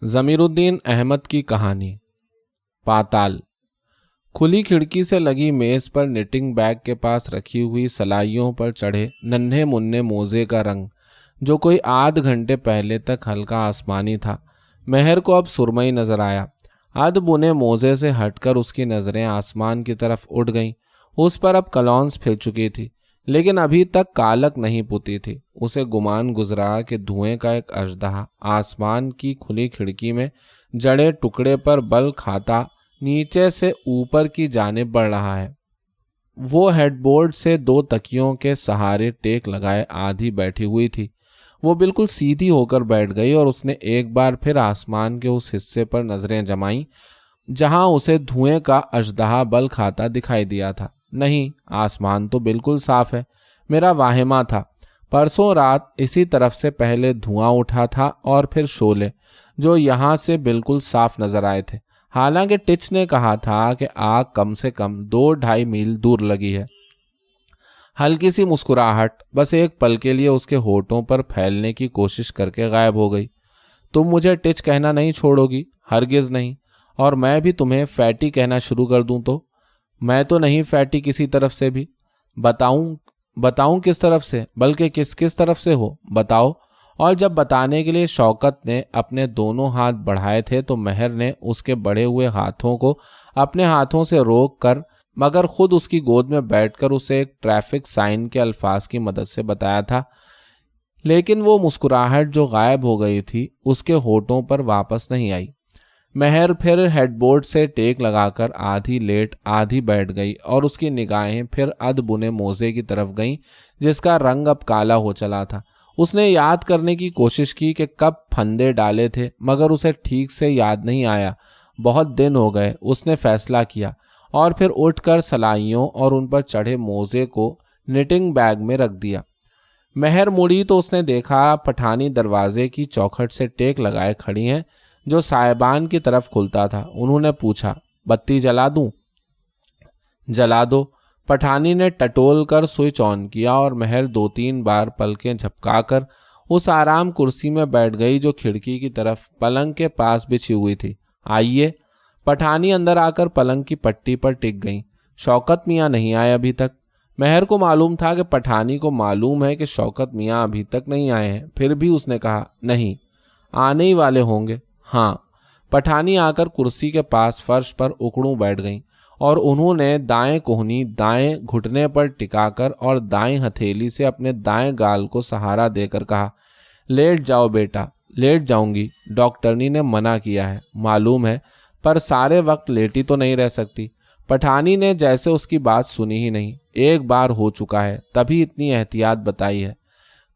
ज़मीरुद्दीन अहमद की कहानी। पाताल। खुली खिड़की से लगी मेज पर निटिंग बैग के पास रखी हुई सलाइयों पर चढ़े नन्हे मुन्ने मोजे का रंग, जो कोई आध घंटे पहले तक हल्का आसमानी था, महर को अब सुरमई नजर आया। अध बुने मोजे से हटकर उसकी नज़रें आसमान की तरफ उड़ गईं। उस पर अब कलौंस फिर चुकी थी, लेकिन अभी तक कालक नहीं पुती थी। उसे गुमान गुजरा कि धुएं का एक अजदहा आसमान की खुली खिड़की में जड़े टुकड़े पर बल खाता नीचे से ऊपर की जानिब बढ़ रहा है। वो हेडबोर्ड से दो तकियों के सहारे टेक लगाए आधी बैठी हुई थी। वो बिल्कुल सीधी होकर बैठ गई और उसने एक बार फिर आसमान के उस हिस्से पर नजरें जमाईं जहां उसे धुएं का अजदहा बल खाता दिखाई दिया था। नहीं, आसमान तो बिल्कुल साफ है। मेरा वाहिमा था। परसों रात इसी तरफ से पहले धुआं उठा था और फिर शोले, जो यहाँ से बिल्कुल साफ नजर आए थे। हालांकि टिच ने कहा था कि आग कम से कम 2-2.5 मील दूर लगी है। हल्की सी मुस्कुराहट बस एक पल के लिए उसके होठों पर फैलने की कोशिश करके गायब हो गई। तुम मुझे टिच कहना नहीं छोड़ोगी? हरगिज नहीं। और मैं भी तुम्हें फैटी कहना शुरू कर दूं तो? मैं तो नहीं फैटी किसी तरफ से भी। बताऊं किस तरफ से? बल्कि किस किस तरफ से हो, बताओ। और जब बताने के लिए शौकत ने अपने दोनों हाथ बढ़ाए थे तो महर ने उसके बढ़े हुए हाथों को अपने हाथों से रोक कर, मगर खुद उसकी गोद में बैठकर उसे एक ट्रैफिक साइन के अल्फाज की मदद से बताया था। लेकिन वो मुस्कुराहट जो गायब हो गई थी उसके होठों पर वापस नहीं आई। महर फिर हेडबोर्ड से टेक लगाकर आधी लेट आधी बैठ गई और उसकी निगाहें फिर अध बुने मोजे की तरफ गईं, जिसका रंग अब काला हो चला था। उसने याद करने की कोशिश की कि कब फंदे डाले थे, मगर उसे ठीक से याद नहीं आया। बहुत दिन हो गए, उसने फैसला किया और फिर उठकर सलाइयों और उन पर चढ़े मोजे को निटिंग बैग में रख दिया। महर मुड़ी तो उसने देखा पठानी दरवाजे की चौखट से टेक लगाए खड़ी हैं, जो साहिबान की तरफ खुलता था। उन्होंने पूछा, बत्ती जला दूं? जला दो। पठानी ने टटोल कर स्विच ऑन किया और महर 2-3 बार पलकें झपकाकर उस आराम कुर्सी में बैठ गई जो खिड़की की तरफ पलंग के पास बिछी हुई थी। आइए। पठानी अंदर आकर पलंग की पट्टी पर टिक गई। शौकत मियाँ नहीं आए अभी तक। महर को मालूम था कि पठानी को मालूम है कि शौकत मियाँ अभी तक नहीं आए हैं, फिर भी उसने कहा, नहीं, आने ही वाले होंगे। हाँ। पठानी आकर कुर्सी के पास फर्श पर उकड़ूं बैठ गईं और उन्होंने दाएं कोहनी दाएं घुटने पर टिकाकर और दाएं हथेली से अपने दाएं गाल को सहारा देकर कहा, लेट जाओ बेटा। लेट जाऊंगी, डॉक्टरनी ने मना किया है, मालूम है, पर सारे वक्त लेटी तो नहीं रह सकती। पठानी ने जैसे उसकी बात सुनी ही नहीं। एक बार हो चुका है, तभी इतनी एहतियात बताई है।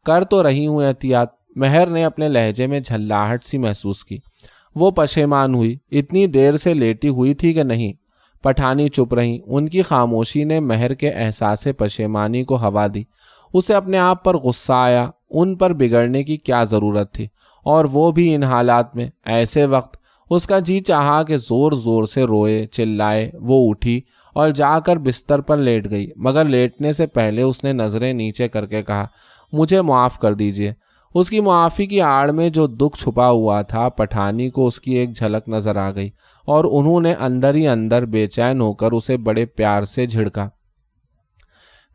कर तो रही हूं एहतियात। महर ने अपने लहजे में झल्लाहट सी महसूस की। वो पशेमान हुई। इतनी देर से लेटी हुई थी कि नहीं? पठानी चुप रही। उनकी खामोशी ने महर के एहसासे पशेमानी को हवा दी। उसे अपने आप पर गुस्सा आया। उन पर बिगड़ने की क्या ज़रूरत थी, और वो भी इन हालात में। ऐसे वक्त उसका जी चाहा कि ज़ोर ज़ोर से रोए चिल्लाए। वो उठी और जाकर बिस्तर पर लेट गई, मगर लेटने से पहले उसने नज़रें नीचे करके कहा, मुझे माफ़ कर दीजिए। उसकी मुआफ़ी की आड़ में जो दुख छुपा हुआ था, पठानी को उसकी एक झलक नजर आ गई और उन्होंने अंदर ही अंदर बेचैन होकर उसे बड़े प्यार से झिड़का।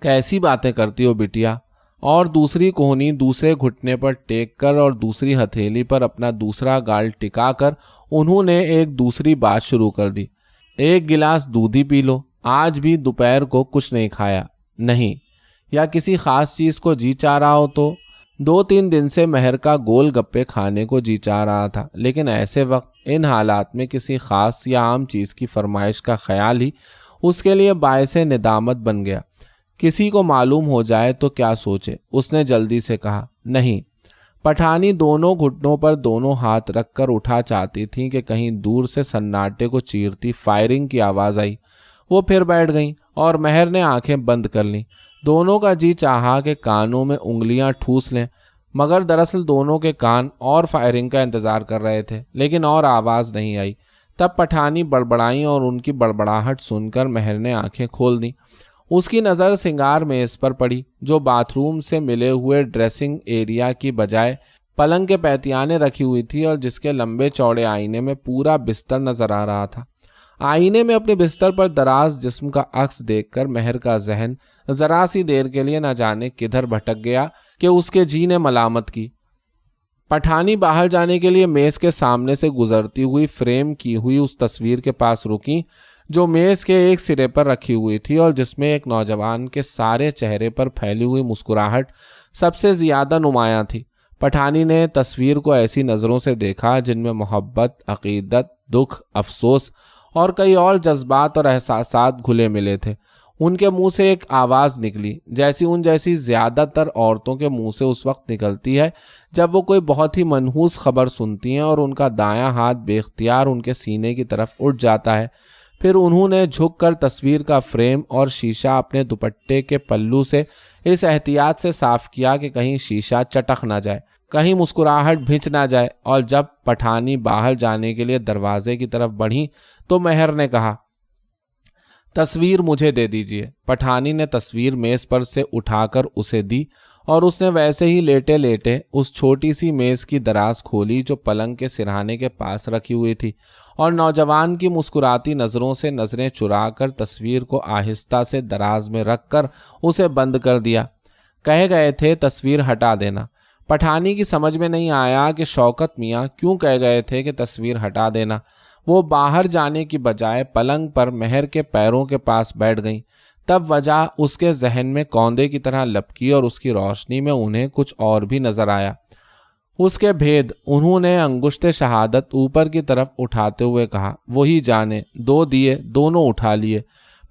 कैसी बातें करती हो बिटिया? और दूसरी कोहनी दूसरे घुटने पर टेक कर और दूसरी हथेली पर अपना दूसरा गाल टिकाकर उन्होंने एक दूसरी बात शुरू कर दी। एक गिलास दूध ही पी लो। आज भी दोपहर को कुछ नहीं खाया? नहीं। या किसी खास चीज़ को जी चाह रहा हो तो? 2-3 दिन से महर का गोल गप्पे खाने को जी चाह रहा था, लेकिन ऐसे वक्त इन हालात में किसी खास या आम चीज़ की फरमाइश का ख्याल ही उसके लिए बायसे निदामत बन गया। किसी को मालूम हो जाए तो क्या सोचे? उसने जल्दी से कहा, नहीं। पठानी दोनों घुटनों पर दोनों हाथ रखकर उठा चाहती थी कि कहीं दूर से सन्नाटे को चीरती फायरिंग की आवाज़ आई। वो फिर बैठ गईं और महर ने आंखें बंद कर लीं। दोनों का जी चाहा कि कानों में उंगलियां ठूस लें, मगर दरअसल दोनों के कान और फायरिंग का इंतजार कर रहे थे, लेकिन और आवाज़ नहीं आई। तब पठानी बड़बड़ाई और उनकी बड़बड़ाहट सुनकर महर ने आंखें खोल दी। उसकी नज़र सिंगार मेज पर पड़ी, जो बाथरूम से मिले हुए ड्रेसिंग एरिया की बजाय पलंग के पैतियाने रखी हुई थी और जिसके लंबे चौड़े आईने में पूरा बिस्तर नजर आ रहा था। आईने में अपने बिस्तर पर दराज जिस्म का अक्स देखकर महर का जहन जरा सी देर के लिए न जाने किधर भटक गया कि उसके जी ने मलामत की। पठानी बाहर जाने के लिए मेज के सामने से गुजरती हुई फ्रेम की हुई उस तस्वीर के पास रुकी जो मेज के एक सिरे पर रखी हुई थी और जिसमें एक नौजवान के सारे चेहरे पर फैली हुई मुस्कुराहट सबसे ज्यादा नुमायां थी। पठानी ने तस्वीर को ऐसी नज़रों से देखा जिनमें मोहब्बत, अकीदत, दुख, अफसोस और कई और जज्बात और एहसासात घुले मिले थे। उनके मुंह से एक आवाज़ निकली जैसी ज़्यादातर औरतों के मुंह से उस वक्त निकलती है जब वो कोई बहुत ही मनहूस खबर सुनती हैं और उनका दायां हाथ बेख्तियार उनके सीने की तरफ उठ जाता है। फिर उन्होंने झुककर तस्वीर का फ्रेम और शीशा अपने दुपट्टे के पल्लू से इस एहतियात से साफ किया कि कहीं शीशा चटक ना जाए, कहीं मुस्कुराहट भिंच ना जाए। और जब पठानी बाहर जाने के लिए दरवाजे की तरफ बढ़ी तो महर ने कहा, तस्वीर मुझे दे दीजिए। पठानी ने तस्वीर मेज पर से उठाकर उसे दी और उसने वैसे ही लेटे लेटे उस छोटी सी मेज की दराज खोली जो पलंग के सिरहाने के पास रखी हुई थी और नौजवान की मुस्कुराती नज़रों से नज़रें चुराकर तस्वीर को आहिस्ता से दराज में रखकर उसे बंद कर दिया। कह गए थे तस्वीर हटा देना। पठानी की समझ में नहीं आया कि शौकत मियाँ क्यों कह गए थे कि तस्वीर हटा देना। वो बाहर जाने की बजाय पलंग पर महर के पैरों के पास बैठ गईं। तब वजह उसके जहन में कौंधे की तरह लपकी और उसकी रोशनी में उन्हें कुछ और भी नजर आया। उसके भेद उन्होंने अंगुश्ते शहादत ऊपर की तरफ उठाते हुए कहा, वही जाने, 2 दिए, दोनों उठा लिए।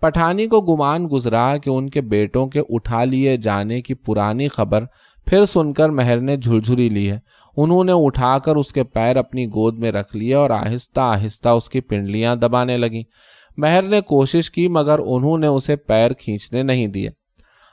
पठानी को गुमान गुजरा कि उनके बेटों के उठा लिए जाने की पुरानी खबर फिर सुनकर महर ने झुरझुरी ली है। उन्होंने उठाकर उसके पैर अपनी गोद में रख लिए और आहिस्ता आहिस्ता उसकी पिंडलियां दबाने लगीं। महर ने कोशिश की मगर उन्होंने उसे पैर खींचने नहीं दिए।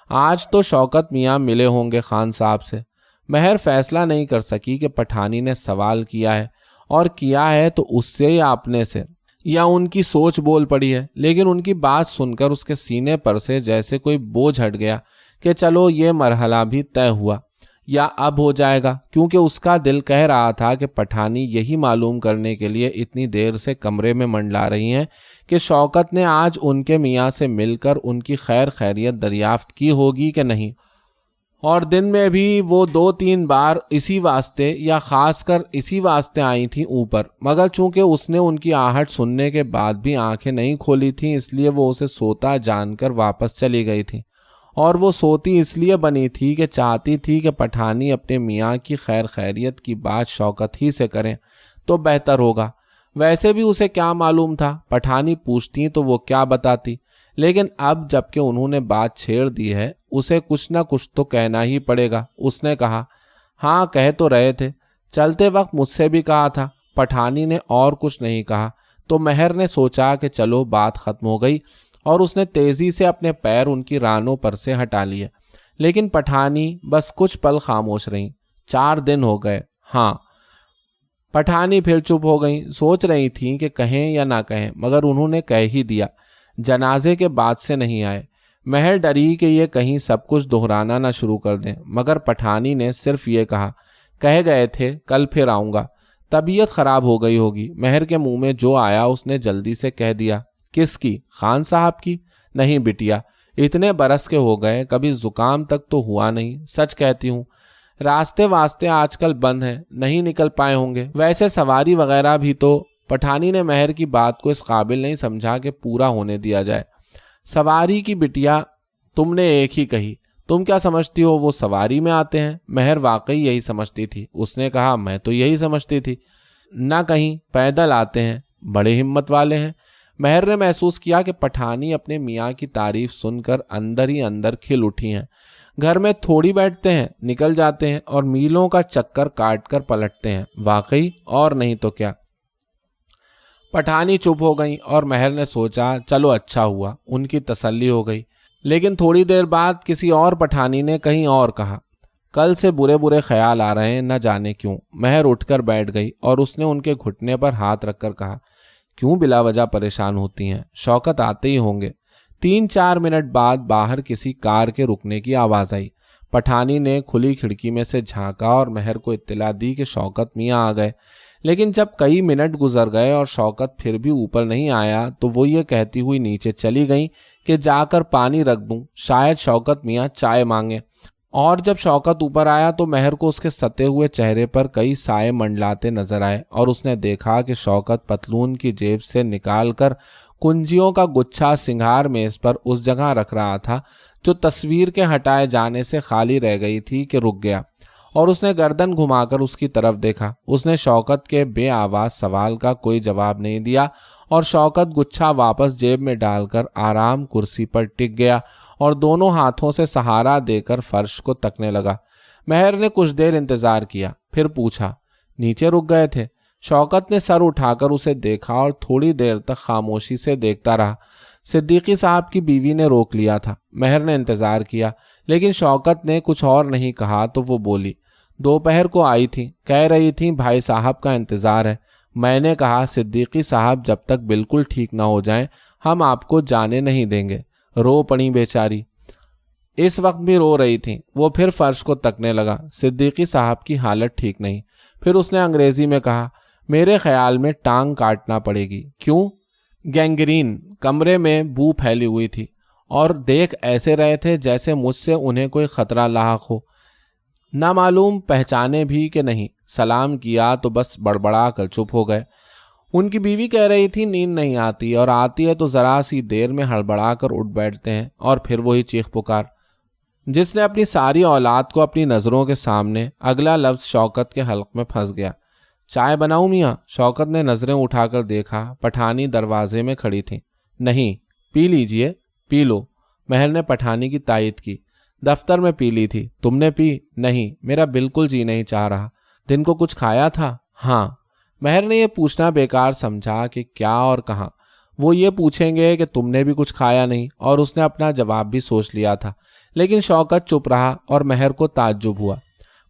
आज तो शौकत मियाँ मिले होंगे खान साहब से। महर फैसला नहीं कर सकी कि पठानी ने सवाल किया है और किया है तो उससे या अपने से, या उनकी सोच बोल पड़ी है। लेकिन उनकी बात सुनकर उसके सीने पर से जैसे कोई बोझ हट गया कि चलो ये मरहला भी तय हुआ या अब हो जाएगा, क्योंकि उसका दिल कह रहा था कि पठानी यही मालूम करने के लिए इतनी देर से कमरे में मंडला रही हैं कि शौकत ने आज उनके मियाँ से मिलकर उनकी खैर खैरियत दरियाफ्त की होगी कि नहीं। और दिन में भी वो 2-3 बार इसी वास्ते या खासकर इसी वास्ते आई थी ऊपर, मगर चूंकि उसने उनकी आहट सुनने के बाद भी आंखें नहीं खोली थीं इसलिए वो उसे सोता जानकर वापस चली गई थी। और वो सोती इसलिए बनी थी कि चाहती थी कि पठानी अपने मियाँ की खैर खैरियत की बात शौकत ही से करें तो बेहतर होगा। वैसे भी उसे क्या मालूम था, पठानी पूछती तो वो क्या बताती। लेकिन अब जबकि उन्होंने बात छेड़ दी है उसे कुछ ना कुछ तो कहना ही पड़ेगा। उसने कहा, हाँ कह तो रहे थे, चलते वक्त मुझसे भी कहा था। पठानी ने और कुछ नहीं कहा तो महर ने सोचा कि चलो बात खत्म हो गई और उसने तेजी से अपने पैर उनकी रानों पर से हटा लिए। लेकिन पठानी बस कुछ पल खामोश रहीं। 4 दिन हो गए। हाँ, पठानी फिर चुप हो गई। सोच रही थी कि कहें या ना कहें, मगर उन्होंने कह ही दिया। जनाजे के बाद से नहीं आए। महर डरी कि ये कहीं सब कुछ दोहराना ना शुरू कर दें, मगर पठानी ने सिर्फ ये कहा, कह गए थे कल फिर आऊँगा। तबीयत खराब हो गई होगी। महर के मुंह में जो आया उसने जल्दी से कह दिया, किसकी? खान साहब की? नहीं बिटिया, इतने बरस के हो गए कभी जुकाम तक तो हुआ नहीं। सच कहती हूँ, रास्ते वास्ते आजकल बंद हैं, नहीं निकल पाए होंगे। वैसे सवारी वगैरह भी तो। पठानी ने महर की बात को इस काबिल नहीं समझा कि पूरा होने दिया जाए। सवारी की बिटिया, तुमने एक ही कही। तुम क्या समझती हो वो सवारी में आते हैं? महर वाकई यही समझती थी। उसने कहा, मैं तो यही समझती थी। ना कहीं पैदल आते हैं, बड़े हिम्मत वाले हैं। महर ने महसूस किया कि पठानी अपने मियाँ की तारीफ सुनकर अंदर ही अंदर खिल उठी हैं। घर में थोड़ी बैठते हैं, निकल जाते हैं और मीलों का चक्कर काट कर पलटते हैं। वाकई, और नहीं तो क्या। पठानी चुप हो गई और महर ने सोचा चलो अच्छा हुआ, उनकी तसल्ली हो गई। लेकिन थोड़ी देर बाद किसी और पठानी ने कहीं और कहा, कल से बुरे बुरे ख्याल आ रहे हैं, न जाने क्यों। महर उठकर बैठ गई और उसने उनके घुटने पर हाथ रखकर कहा, क्यों बिला वजह परेशान होती हैं? शौकत आते ही होंगे। 3-4 मिनट बाद बाहर किसी कार के रुकने की आवाज़ आई। پٹھانی نے کھلی کھڑکی میں سے جھانکا اور مہر کو اطلاع دی کہ شوکت میاں آ گئے، لیکن جب کئی منٹ گزر گئے اور شوکت پھر بھی اوپر نہیں آیا تو وہ یہ کہتی ہوئی نیچے چلی گئیں کہ جا کر پانی رکھ دوں، شاید شوکت میاں چائے مانگے۔ اور جب شوکت اوپر آیا تو مہر کو اس کے ستے ہوئے چہرے پر کئی سائے منڈلاتے نظر آئے اور اس نے دیکھا کہ شوکت پتلون کی جیب سے نکال کر کنجیوں کا گچھا سنگھار میز پر اس جگہ رکھ رہا تھا جو تصویر کے ہٹائے جانے سے خالی رہ گئی تھی کہ رک گیا، اور اس نے گردن گھما کر اس کی طرف دیکھا۔ اس نے شوکت کے بے آواز سوال کا کوئی جواب نہیں دیا اور شوکت گچھا واپس جیب میں ڈال کر آرام کرسی پر ٹک گیا اور دونوں ہاتھوں سے سہارا دے کر فرش کو تکنے لگا۔ مہر نے کچھ دیر انتظار کیا، پھر پوچھا، نیچے رک گئے تھے؟ شوکت نے سر اٹھا کر اسے دیکھا اور تھوڑی دیر تک خاموشی سے دیکھتا رہا۔ صدیقی صاحب کی بیوی نے روک لیا تھا۔ مہر نے انتظار کیا، لیکن شوکت نے کچھ اور نہیں کہا تو وہ بولی، دوپہر کو آئی تھی، کہہ رہی تھی بھائی صاحب کا انتظار ہے۔ میں نے کہا صدیقی صاحب جب تک بالکل ٹھیک نہ ہو جائیں ہم آپ کو جانے نہیں دیں گے۔ رو پڑی بیچاری، اس وقت بھی رو رہی تھی۔ وہ پھر فرش کو تکنے لگا۔ صدیقی صاحب کی حالت ٹھیک نہیں۔ پھر اس نے انگریزی میں کہا، میرے خیال میں ٹانگ کاٹنا پڑے گی۔ کیوں؟ گینگرین۔ کمرے میں بو پھیلی ہوئی تھی اور دیکھ ایسے رہے تھے جیسے مجھ سے انہیں کوئی خطرہ لاحق ہو۔ نہ معلوم پہچانے بھی کہ نہیں۔ سلام کیا تو بس بڑبڑا کر چپ ہو گئے۔ ان کی بیوی کہہ رہی تھی نیند نہیں آتی، اور آتی ہے تو ذرا سی دیر میں ہڑبڑا کر اٹھ بیٹھتے ہیں اور پھر وہی چیخ پکار۔ جس نے اپنی ساری اولاد کو اپنی نظروں کے سامنے، اگلا لفظ شوکت کے حلق میں پھنس گیا۔ چائے بناؤں میاں؟ شوکت نے نظریں اٹھا کر دیکھا۔ پٹھانی دروازے میں کھڑی تھی۔ نہیں، پی لیجئے، پی لو۔ مہر نے پٹھانی کی تائید کی۔ دفتر میں پی لی تھی، تم نے پی؟ نہیں، میرا بالکل جی نہیں چاہ رہا۔ دن کو کچھ کھایا تھا؟ ہاں۔ مہر نے یہ پوچھنا بیکار سمجھا کہ کیا اور کہاں۔ وہ یہ پوچھیں گے کہ تم نے بھی کچھ کھایا نہیں، اور اس نے اپنا جواب بھی سوچ لیا تھا، لیکن شوکت چپ رہا اور مہر کو تعجب ہوا۔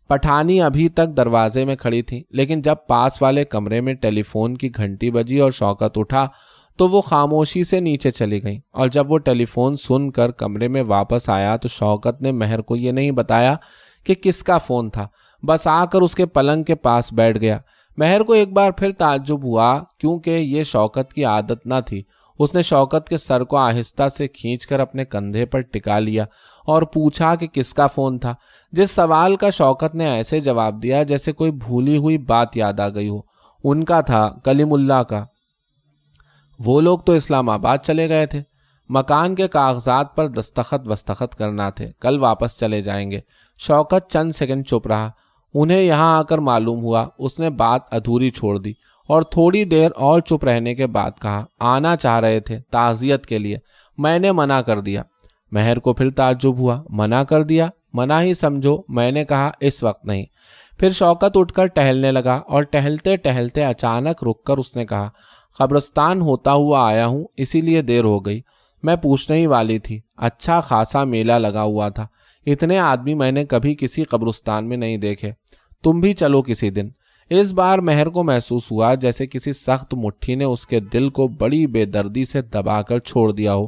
پٹھانی ابھی تک دروازے میں کھڑی تھی، لیکن جب پاس والے کمرے میں ٹیلی فون کی گھنٹی بجی اور شوکت اٹھا تو وہ خاموشی سے نیچے چلی گئیں، اور جب وہ ٹیلی فون سن کر کمرے میں واپس آیا تو شوکت نے مہر کو یہ نہیں بتایا کہ کس کا فون تھا، بس آ کر اس کے پلنگ کے پاس بیٹھ گیا۔ مہر کو ایک بار پھر تعجب ہوا، کیونکہ یہ شوکت کی عادت نہ تھی۔ اس نے شوکت کے سر کو آہستہ سے کھینچ کر اپنے کندھے پر ٹکا لیا اور پوچھا کہ کس کا فون تھا، جس سوال کا شوکت نے ایسے جواب دیا جیسے کوئی بھولی ہوئی بات یاد آ گئی ہو۔ ان کا تھا، کلیم اللہ کا۔ وہ لوگ تو اسلام آباد چلے گئے تھے، مکان کے کاغذات پر دستخط کرنا تھے، کل واپس چلے جائیں گے۔ شوکت چند سیکنڈ چپ رہا۔ انہیں یہاں آ کر معلوم ہوا اس نے بات ادھوری چھوڑ دی، اور تھوڑی دیر اور چپ رہنے کے بعد کہا، آنا چاہ رہے تھے تعزیت کے لیے، میں نے منع کر دیا۔ مہر کو پھر تعجب ہوا، منع کر دیا؟ منع ہی سمجھو، میں نے کہا اس وقت نہیں۔ پھر شوکت اٹھ کر ٹہلنے لگا، اور ٹہلتے ٹہلتے اچانک رک کر اس نے کہا، قبرستان ہوتا ہوا آیا ہوں، اسی لیے دیر ہو گئی۔ میں پوچھنے ہی والی تھی، اچھا خاصا میلہ لگا ہوا تھا، اتنے آدمی میں نے کبھی کسی قبرستان میں نہیں دیکھے، تم بھی چلو کسی دن۔ اس بار مہر کو محسوس ہوا جیسے کسی سخت مٹھی نے اس کے دل کو بڑی بے دردی سے دبا کر چھوڑ دیا ہو۔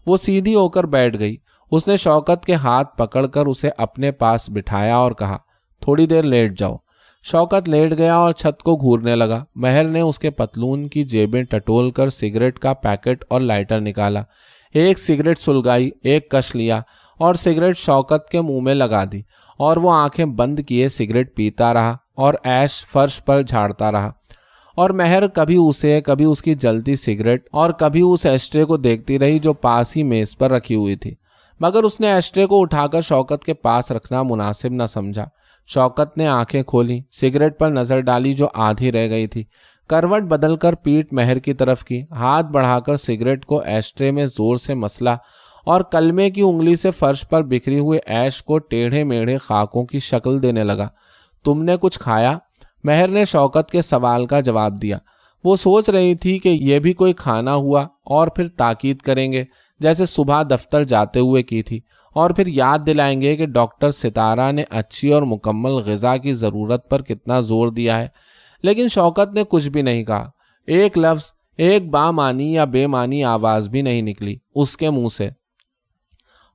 وہ سیدھی ہو کر بیٹھ گئی۔ اس نے شوکت کے ہاتھ پکڑ کر اسے اپنے پاس بٹھایا اور کہا، تھوڑی دیر لیٹ جاؤ۔ شوکت لیٹ گیا اور چھت کو گھورنے لگا۔ مہر نے اس کے پتلون کی جیبیں ٹٹول کر سگریٹ کا پیکٹ اور لائٹر نکالا، ایک سگریٹ سلگائی، ایک کش لیا اور سگریٹ شوکت کے منہ میں لگا دی، اور وہ آنکھیں بند کیے سگریٹ پیتا رہا اور ایش فرش پر جھاڑتا رہا۔ اور مہر کبھی اسے، کبھی اس کی جلتی سگریٹ اور کبھی اس ایشٹرے کو دیکھتی رہی جو پاس ہی میز پر رکھی ہوئی تھی، مگر اس نے ایشٹرے کو اٹھا کر شوکت کے پاس رکھنا مناسب نہ سمجھا۔ شوکت نے آنکھیں کھولی، سگریٹ پر نظر ڈالی جو آدھی رہ گئی تھی، کروٹ بدل کر پیٹھ مہر کی طرف کی، ہاتھ بڑھا کر سگریٹ کو ایشٹرے میں زور سے مسلا اور کلمے کی انگلی سے فرش پر بکھری ہوئے ایش کو ٹیڑھے میڑھے خاکوں کی شکل دینے لگا۔ تم نے کچھ کھایا؟ مہر نے شوکت کے سوال کا جواب دیا۔ وہ سوچ رہی تھی کہ یہ بھی کوئی کھانا ہوا، اور پھر تاکید کریں گے جیسے صبح دفتر جاتے ہوئے کی تھی، اور پھر یاد دلائیں گے کہ ڈاکٹر ستارہ نے اچھی اور مکمل غذا کی ضرورت پر کتنا زور دیا ہے، لیکن شوکت نے کچھ بھی نہیں کہا۔ ایک لفظ، ایک بامانی یا بے معنی آواز بھی نہیں نکلی اس کے منہ سے۔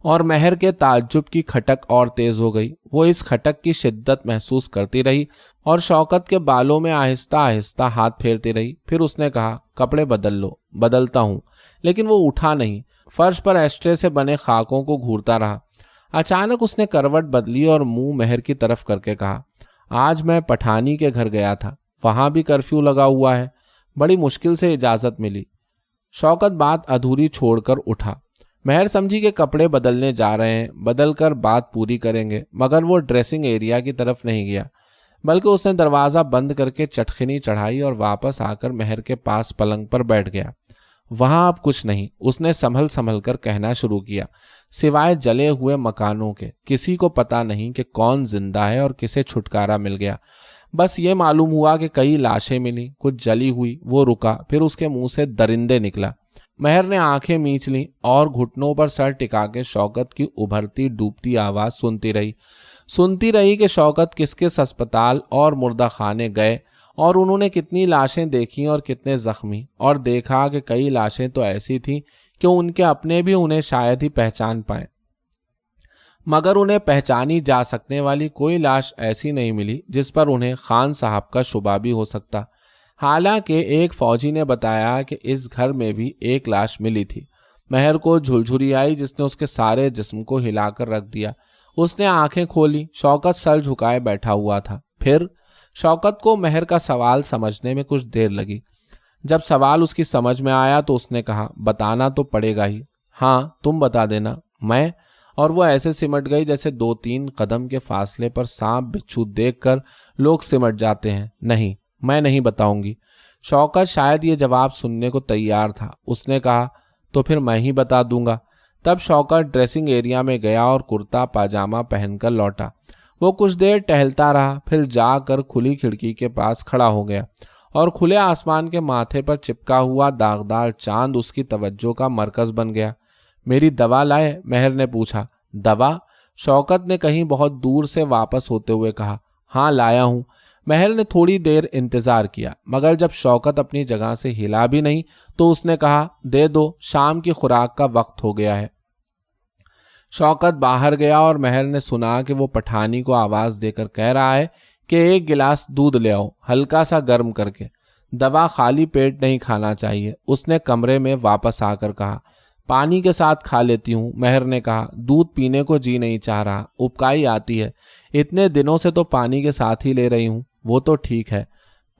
और महर के ताज्जुब की खटक और तेज हो गई। वो इस खटक की शिद्दत महसूस करती रही और शौकत के बालों में आहिस्ता आहिस्ता हाथ फेरती रही। फिर उसने कहा, कपड़े बदल लो। बदलता हूँ। लेकिन वो उठा नहीं, फर्श पर एस्ट्रे से बने खाकों को घूरता रहा। अचानक उसने करवट बदली और मुंह महर की तरफ करके कहा, आज मैं पठानी के घर गया था, वहां भी कर्फ्यू लगा हुआ है, बड़ी मुश्किल से इजाजत मिली। शौकत बात अधूरी छोड़कर उठा। महर समझी कि कपड़े बदलने जा रहे हैं, बदल कर बात पूरी करेंगे, मगर वो ड्रेसिंग एरिया की तरफ नहीं गया, बल्कि उसने दरवाज़ा बंद करके चटखनी चढ़ाई और वापस आकर महर के पास पलंग पर बैठ गया। वहां अब कुछ नहीं, उसने संभल संभल कर कहना शुरू किया। सिवाय जले हुए मकानों के किसी को पता नहीं कि कौन जिंदा है और किसे छुटकारा मिल गया। बस ये मालूम हुआ कि कई लाशें मिली, कुछ जली हुई। वो रुका, फिर उसके मुंह से दरिंदे निकला। महर ने आंखें मींच लीं और घुटनों पर सर टिका के शौकत की उभरती डूबती आवाज सुनती रही कि शौकत किस किस अस्पताल और मुर्दा खाने गए और उन्होंने कितनी लाशें देखी और कितने जख्मी, और देखा कि कई लाशें तो ऐसी थीं कि उनके अपने भी उन्हें शायद ही पहचान पाए, मगर उन्हें पहचानी जा सकने वाली कोई लाश ऐसी नहीं मिली जिस पर उन्हें खान साहब का शुबा भी हो सकता। हालांकि एक फौजी ने बताया कि इस घर में भी एक लाश मिली थी। महर को झुलझुरी आई जिसने उसके सारे जिस्म को हिलाकर रख दिया। उसने आंखें खोली। शौकत सर झुकाए बैठा हुआ था। फिर शौकत को महर का सवाल समझने में कुछ देर लगी। जब सवाल उसकी समझ में आया तो उसने कहा, बताना तो पड़ेगा ही। हाँ, तुम बता देना। मैं? और वो ऐसे सिमट गई जैसे 2-3 कदम के फासले पर सांप बिच्छू देखकर लोग सिमट जाते हैं। नहीं, मैं नहीं बताऊंगी। शौकत शायद ये जवाब सुनने को तैयार था। उसने कहा, तो फिर मैं ही बता दूंगा। तब शौकत ड्रेसिंग एरिया में गया और कुर्ता पाजामा पहनकर लौटा। वो कुछ देर टहलता रहा, फिर जाकर खुली खिड़की के पास खड़ा हो गया और खुले आसमान के माथे पर चिपका हुआ दागदार चांद उसकी तवज्जो का मरकज बन गया। मेरी दवा लाए? महर ने पूछा। दवा? शौकत ने कहीं बहुत दूर से वापस होते हुए कहा। हाँ, लाया हूं। महर ने थोड़ी देर इंतजार किया, मगर जब शौकत अपनी जगह से हिला भी नहीं तो उसने कहा, दे दो, शाम की खुराक का वक्त हो गया है। शौकत बाहर गया और महर ने सुना कि वो पठानी को आवाज देकर कह रहा है कि एक गिलास दूध ले आओ, हल्का सा गर्म करके। दवा खाली पेट नहीं खाना चाहिए। उसने कमरे में वापस आकर कहा। पानी के साथ खा लेती हूँ, महर ने कहा। दूध पीने को जी नहीं चाह रहा, उबकाई आती है। इतने दिनों से तो पानी के साथ ही ले रही हूँ। वो तो ठीक है,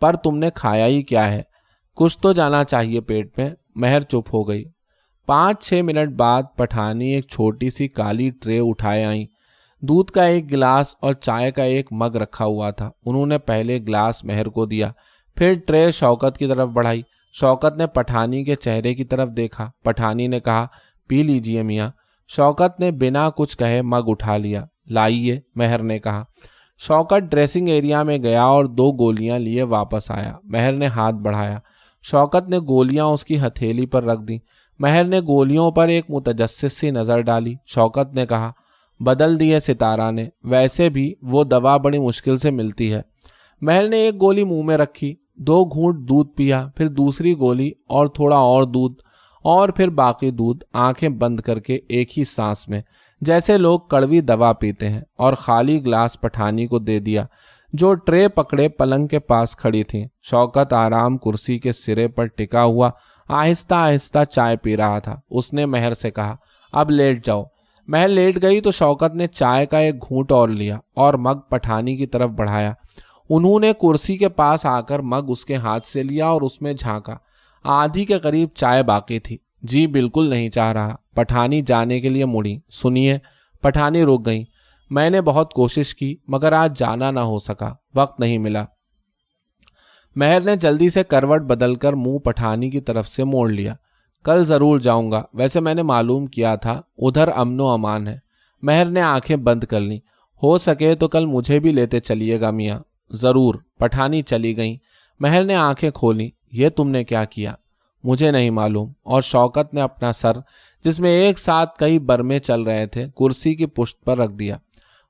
पर तुमने खाया ही क्या है? कुछ तो जाना चाहिए पेट में। महर चुप हो गई। 5-6 मिनट बाद पठानी एक छोटी सी काली ट्रे उठाए आई। दूध का एक गिलास और चाय का एक मग रखा हुआ था। उन्होंने पहले गिलास महर को दिया, फिर ट्रे शौकत की तरफ बढ़ाई। शौकत ने पठानी के चेहरे की तरफ देखा। पठानी ने कहा, पी लीजिए मियाँ। शौकत ने बिना कुछ कहे मग उठा लिया। लाइए, महर ने कहा। शौकत ड्रेसिंग एरिया में गया और 2 गोलियां लिए वापस आया। महर ने हाथ बढ़ाया। शौकत ने गोलियां उसकी हथेली पर रख दी। महर ने गोलियों पर एक मुतजस्सिस सी नजर डाली। शौकत ने कहा, बदल दी है सितारा ने, वैसे भी वो दवा बड़ी मुश्किल से मिलती है। महर ने एक गोली मुंह में रखी, 2 घूंट दूध पिया, फिर दूसरी गोली और थोड़ा और दूध, और फिर बाकी दूध, आंखें बंद करके एक ही सांस में, जैसे लोग कड़वी दवा पीते हैं, और खाली ग्लास पठानी को दे दिया जो ट्रे पकड़े पलंग के पास खड़ी थी। शौकत आराम कुर्सी के सिरे पर टिका हुआ आहिस्ता आहिस्ता चाय पी रहा था। उसने महर से कहा, अब लेट जाओ। महर लेट गई तो शौकत ने चाय का एक घूंट और लिया और मग पठानी की तरफ बढ़ाया। उन्होंने कुर्सी के पास आकर मग उसके हाथ से लिया और उसमें झांका। आधी के करीब चाय बाकी थी। जी बिल्कुल नहीं चाह रहा। पठानी जाने के लिए मुड़ी। सुनिए। पठानी रुक गई। मैंने बहुत कोशिश की, मगर आज जाना ना हो सका, वक्त नहीं मिला। महर ने जल्दी से करवट बदलकर मुंह पठानी की तरफ से मोड़ लिया। कल जरूर जाऊंगा, वैसे मैंने मालूम किया था उधर अमनो अमान है। महर ने आंखें बंद कर लीं। हो सके तो कल मुझे भी लेते चलिएगा मियाँ। जरूर। पठानी चली गई। महर ने आंखें खोली। ये तुमने क्या किया? मुझे नहीं मालूम। और शौकत ने अपना सर, जिसमें एक साथ कई बरमे चल रहे थे, कुर्सी की पुश्त पर रख दिया।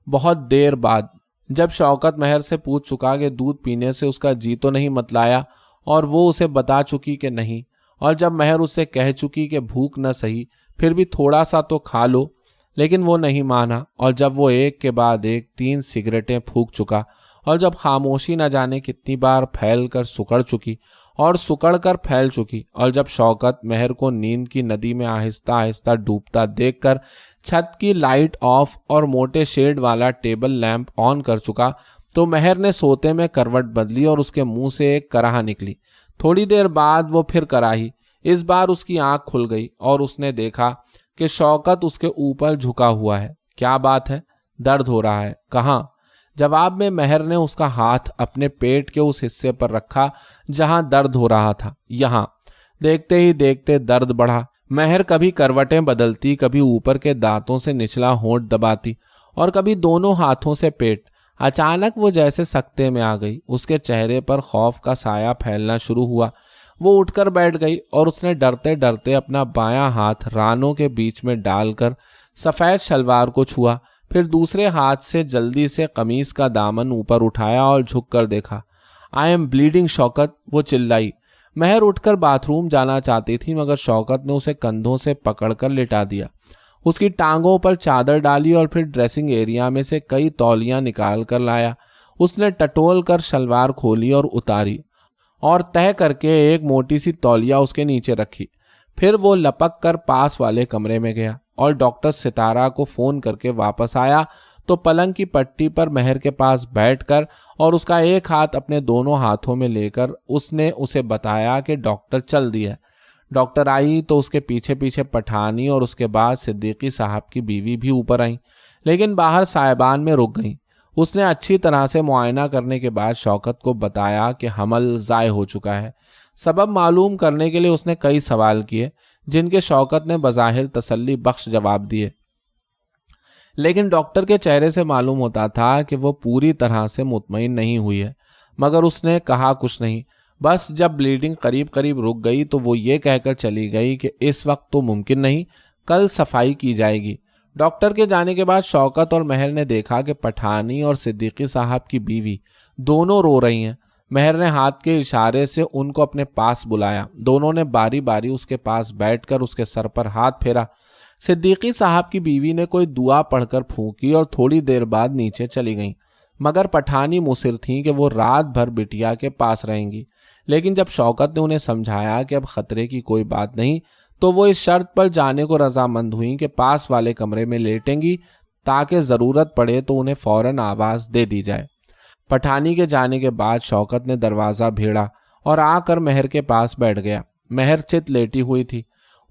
बहुत देर बाद जब शौकत महर से पूछ चुका कि दूध पीने से उसका जी तो नहीं मतलाया, और वो उसे बता चुकी कि नहीं, और जब महर उससे कह चुकी कि भूख न सही फिर भी थोड़ा सा तो खा लो, लेकिन वो नहीं माना, और जब वो एक के बाद एक 3 सिगरेटें फूंक चुका, और जब खामोशी न जाने कितनी बार फैल कर सुकड़ चुकी और सुकड़ कर फैल चुकी, और जब शौकत महर को नींद की नदी में आहिस्ता आहिस्ता डूबता देखकर छत की लाइट ऑफ और मोटे शेड वाला टेबल लैंप ऑन कर चुका, तो महर ने सोते में करवट बदली और उसके मुंह से एक कराह निकली। थोड़ी देर बाद वो फिर कराही। इस बार उसकी आंख खुल गई और उसने देखा कि शौकत उसके ऊपर झुका हुआ है। क्या बात है? दर्द हो रहा है? कहाँ? जवाब में महर ने उसका हाथ अपने पेट के उस हिस्से पर रखा जहां दर्द हो रहा था। यहां। देखते ही देखते दर्द बढ़ा। महर कभी करवटें बदलती, कभी ऊपर के दांतों से निचला होंठ दबाती और कभी दोनों हाथों से पेट। अचानक वो जैसे सकते में आ गई। उसके चेहरे पर खौफ का साया फैलना शुरू हुआ। वो उठकर बैठ गई और उसने डरते डरते अपना बायां हाथ रानों के बीच में डालकर सफ़ेद शलवार को छुआ। फिर दूसरे हाथ से जल्दी से कमीज का दामन ऊपर उठाया और झुककर देखा। आई एम ब्लीडिंग शौकत, वो चिल्लाई। महर उठकर बाथरूम जाना चाहती थी, मगर शौकत ने उसे कंधों से पकड़कर लिटा दिया। उसकी टांगों पर चादर डाली और फिर ड्रेसिंग एरिया में से कई तौलियां निकाल कर लाया। उसने टटोल कर शलवार खोली और उतारी और तह करके एक मोटी सी तौलिया उसके नीचे रखी। फिर वो लपक कर पास वाले कमरे में गया और डॉक्टर सितारा को फ़ोन करके वापस आया तो पलंग की पट्टी पर महर के पास बैठकर और उसका एक हाथ अपने दोनों हाथों में लेकर उसने उसे बताया कि डॉक्टर चल दी है। डॉक्टर आई तो उसके पीछे पीछे पठानी और उसके बाद सिद्दीकी साहब की बीवी भी ऊपर आई, लेकिन बाहर साहिबान में रुक गई। उसने अच्छी तरह से मुआयना करने के बाद शौकत को बताया कि हमल ज़ाय हो चुका है। सबब मालूम करने के लिए उसने कई सवाल किए, जिनके शौकत ने बज़ाहिर तसल्ली बख्श जवाब दिए, लेकिन डॉक्टर के चेहरे से मालूम होता था कि वो पूरी तरह से मुतमईन नहीं हुई है। मगर उसने कहा कुछ नहीं। बस जब ब्लीडिंग करीब करीब रुक गई तो वो ये कहकर चली गई कि इस वक्त तो मुमकिन नहीं, कल सफाई की जाएगी। डॉक्टर के जाने के बाद शौकत और महर ने देखा कि पठानी और सिद्दीकी साहब की बीवी दोनों रो रही हैं। महर ने हाथ के इशारे से उनको अपने पास बुलाया। दोनों ने बारी बारी उसके पास बैठकर उसके सर पर हाथ फेरा। सिद्दीकी साहब की बीवी ने कोई दुआ पढ़कर फूंकी और थोड़ी देर बाद नीचे चली गईं। मगर पठानी मुसिर थीं कि वो रात भर बिटिया के पास रहेंगी। लेकिन जब शौकत ने उन्हें समझाया कि अब खतरे की कोई बात नहीं, तो वो इस शर्त पर जाने को रजामंद हुई कि पास वाले कमरे में लेटेंगी ताकि ज़रूरत पड़े तो उन्हें फ़ौरन आवाज़ दे दी जाए। पठानी के जाने के बाद शौकत ने दरवाज़ा भेड़ा और आकर महर के पास बैठ गया। महर चित लेटी हुई थी।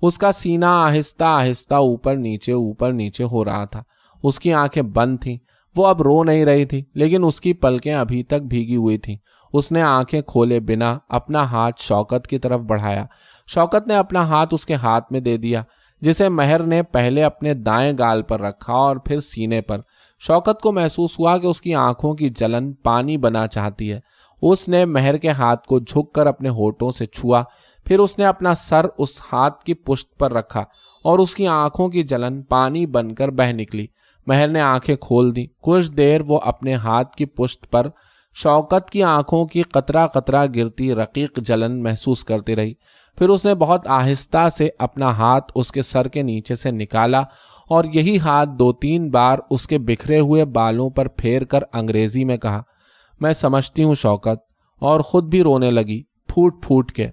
उसका सीना आहिस्ता आहिस्ता ऊपर नीचे हो रहा था। उसकी आंखें बंद थीं। वो अब रो नहीं रही थी, लेकिन उसकी पलकें अभी तक भीगी हुई थीं। उसने आंखें खोले बिना अपना हाथ शौकत की तरफ बढ़ाया। शौकत ने अपना हाथ उसके हाथ में दे दिया, जिसे महर ने पहले अपने दाएं गाल पर रखा और फिर सीने पर। शौकत को महसूस हुआ कि उसकी आंखों की जलन पानी बना चाहती है। उसने महर के हाथ को झुककर अपने होठों से छुआ। फिर उसने अपना सर उस हाथ की पुष्ट पर रखा और उसकी आंखों की जलन पानी बनकर बह निकली। महर ने आंखें खोल दी। कुछ देर वो अपने हाथ की पुष्ट पर शौकत की आंखों की कतरा कतरा गिरती रकीक जलन महसूस करती रही। फिर उसने बहुत आहिस्ता से अपना हाथ उसके सर के नीचे से निकाला और यही हाथ 2-3 बार उसके बिखरे हुए बालों पर फेर कर अंग्रेजी में कहा, मैं समझती हूँ शौकत, और खुद भी रोने लगी फूट फूट के।